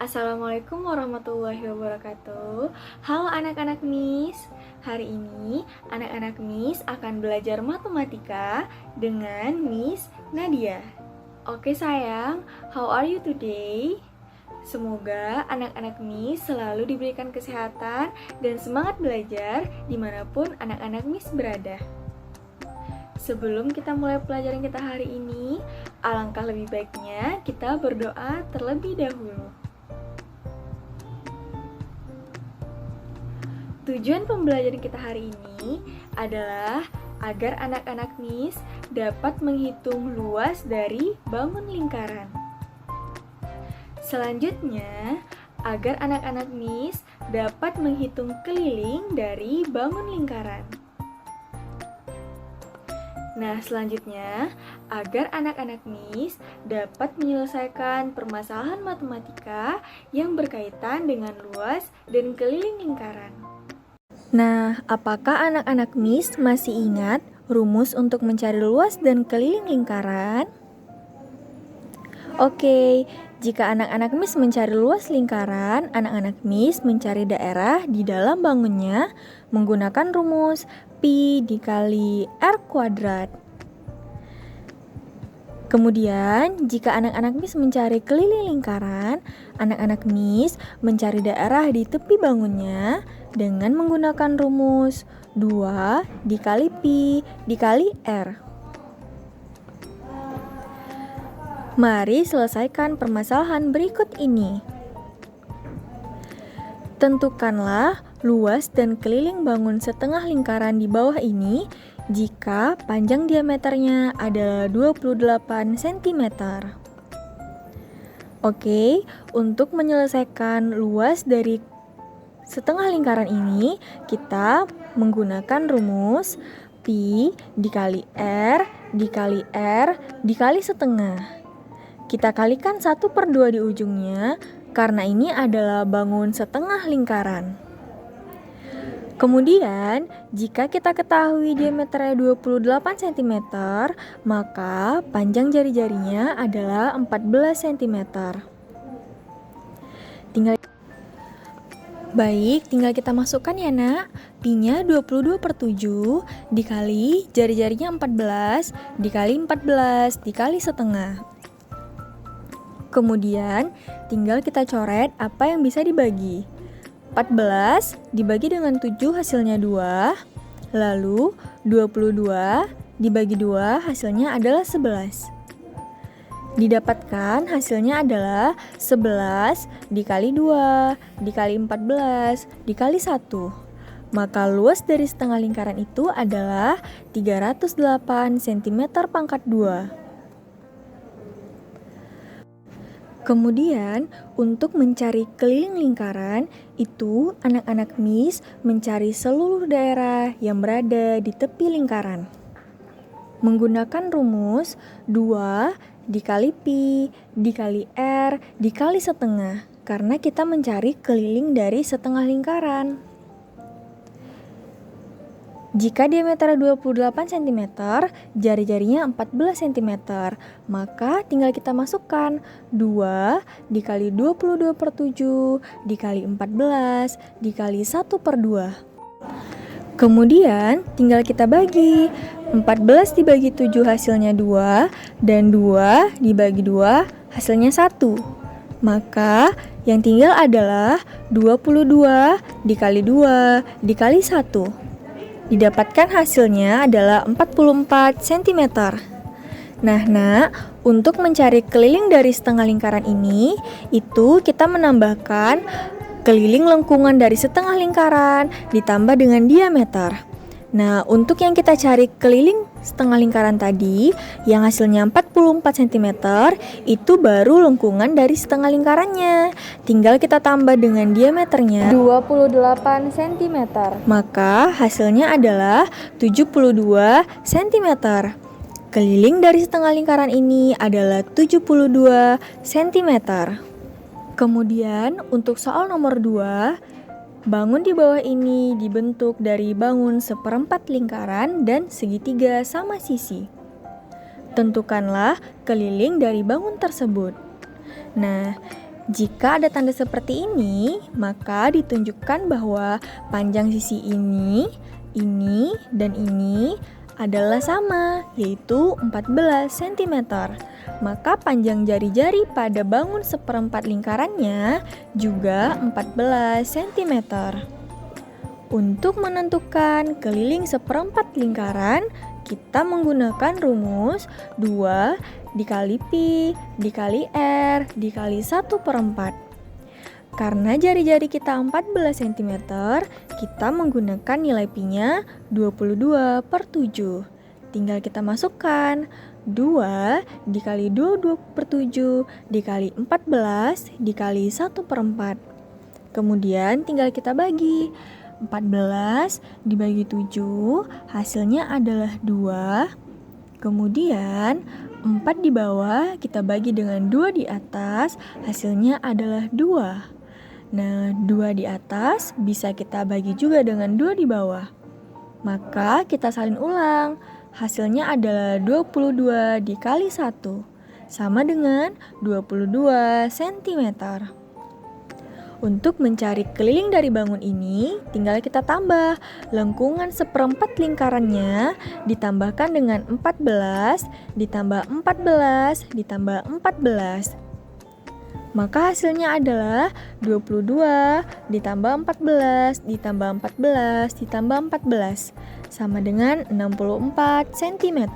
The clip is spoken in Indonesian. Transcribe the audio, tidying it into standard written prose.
Assalamualaikum warahmatullahi wabarakatuh. Halo anak-anak Miss. Hari ini anak-anak Miss akan belajar matematika dengan Miss Nadia. Oke sayang, how are you today? Semoga anak-anak Miss selalu diberikan kesehatan dan semangat belajar dimanapun anak-anak Miss berada. Sebelum kita mulai pelajaran kita hari ini, alangkah lebih baiknya kita berdoa terlebih dahulu. Tujuan pembelajaran kita hari ini adalah agar anak-anak Miss dapat menghitung luas dari bangun lingkaran. Selanjutnya, agar anak-anak Miss dapat menghitung keliling dari bangun lingkaran. Nah, selanjutnya, agar anak-anak Miss dapat menyelesaikan permasalahan matematika yang berkaitan dengan luas dan keliling lingkaran. Nah, apakah anak-anak Miss masih ingat rumus untuk mencari luas dan keliling lingkaran? Oke, jika anak-anak Miss mencari luas lingkaran, anak-anak Miss mencari daerah di dalam bangunnya menggunakan rumus Pi dikali R kuadrat. Kemudian, jika anak-anak Miss mencari keliling lingkaran, anak-anak Miss mencari daerah di tepi bangunnya dengan menggunakan rumus 2 dikali Pi dikali R. Mari selesaikan permasalahan berikut ini. Tentukanlah luas dan keliling bangun setengah lingkaran di bawah ini jika panjang diameternya adalah 28 cm. Oke, untuk menyelesaikan luas dari setengah lingkaran ini, kita menggunakan rumus Pi dikali R dikali setengah. Kita kalikan 1/2 di ujungnya, karena ini adalah bangun setengah lingkaran. Kemudian, jika kita ketahui diameternya 28 cm, maka panjang jari-jarinya adalah 14 cm. Tinggal kita masukkan ya nak. Pi-nya 22/7 dikali jari-jarinya 14 dikali 14 dikali setengah. Kemudian, tinggal kita coret apa yang bisa dibagi. 14 dibagi dengan 7 hasilnya 2, lalu 22 dibagi 2 hasilnya adalah 11. Didapatkan hasilnya adalah 11 dikali 2 dikali 14 dikali 1. Maka luas dari setengah lingkaran itu adalah 308 cm pangkat 2. Kemudian, untuk mencari keliling lingkaran, itu anak-anak Miss mencari seluruh daerah yang berada di tepi lingkaran. Menggunakan rumus 2 dikali Pi dikali R dikali setengah, karena kita mencari keliling dari setengah lingkaran. Jika diameternya 28 cm, jari-jarinya 14 cm, maka tinggal kita masukkan 2 dikali 22/7 dikali 14 dikali 1/2. Kemudian tinggal kita bagi. 14 dibagi 7 hasilnya 2, dan 2 dibagi 2 hasilnya 1. Maka yang tinggal adalah 22 dikali 2 dikali 1. Didapatkan hasilnya adalah 44 cm. Nah, nak, untuk mencari keliling dari setengah lingkaran ini, itu kita menambahkan keliling lengkungan dari setengah lingkaran ditambah dengan diameter. Nah, untuk yang kita cari keliling setengah lingkaran tadi, yang hasilnya 44 cm, itu baru lengkungan dari setengah lingkarannya. Tinggal kita tambah dengan diameternya 28 cm. Maka hasilnya adalah 72 cm. Keliling dari setengah lingkaran ini adalah 72 cm. Kemudian, untuk soal nomor 2, bangun di bawah ini dibentuk dari bangun seperempat lingkaran dan segitiga sama sisi. Tentukanlah keliling dari bangun tersebut. Nah, Jika ada tanda seperti ini, maka ditunjukkan bahwa panjang sisi ini, dan ini adalah sama, yaitu 14 cm. Maka panjang jari-jari pada bangun seperempat lingkarannya juga 14 cm. Untuk menentukan keliling seperempat lingkaran, kita menggunakan rumus 2 dikali pi dikali r dikali 1/4. Karena jari-jari kita 14 cm, kita menggunakan nilai pi-nya 22/7. Tinggal kita masukkan 2 dikali 22/7 dikali 14 dikali 1/4. Kemudian tinggal kita bagi. 14 dibagi 7 hasilnya adalah 2. Kemudian 4 di bawah kita bagi dengan 2 di atas, hasilnya adalah 2. Nah, 2 di atas bisa kita bagi juga dengan 2 di bawah. Maka kita salin ulang. Hasilnya adalah 22 dikali 1 sama dengan 22 cm. Untuk mencari keliling dari bangun ini, tinggal kita tambah lengkungan seperempat lingkarannya ditambahkan dengan 14, ditambah 14, ditambah 14. Maka hasilnya adalah 22 ditambah 14, ditambah 14, ditambah 14, sama dengan 64 cm.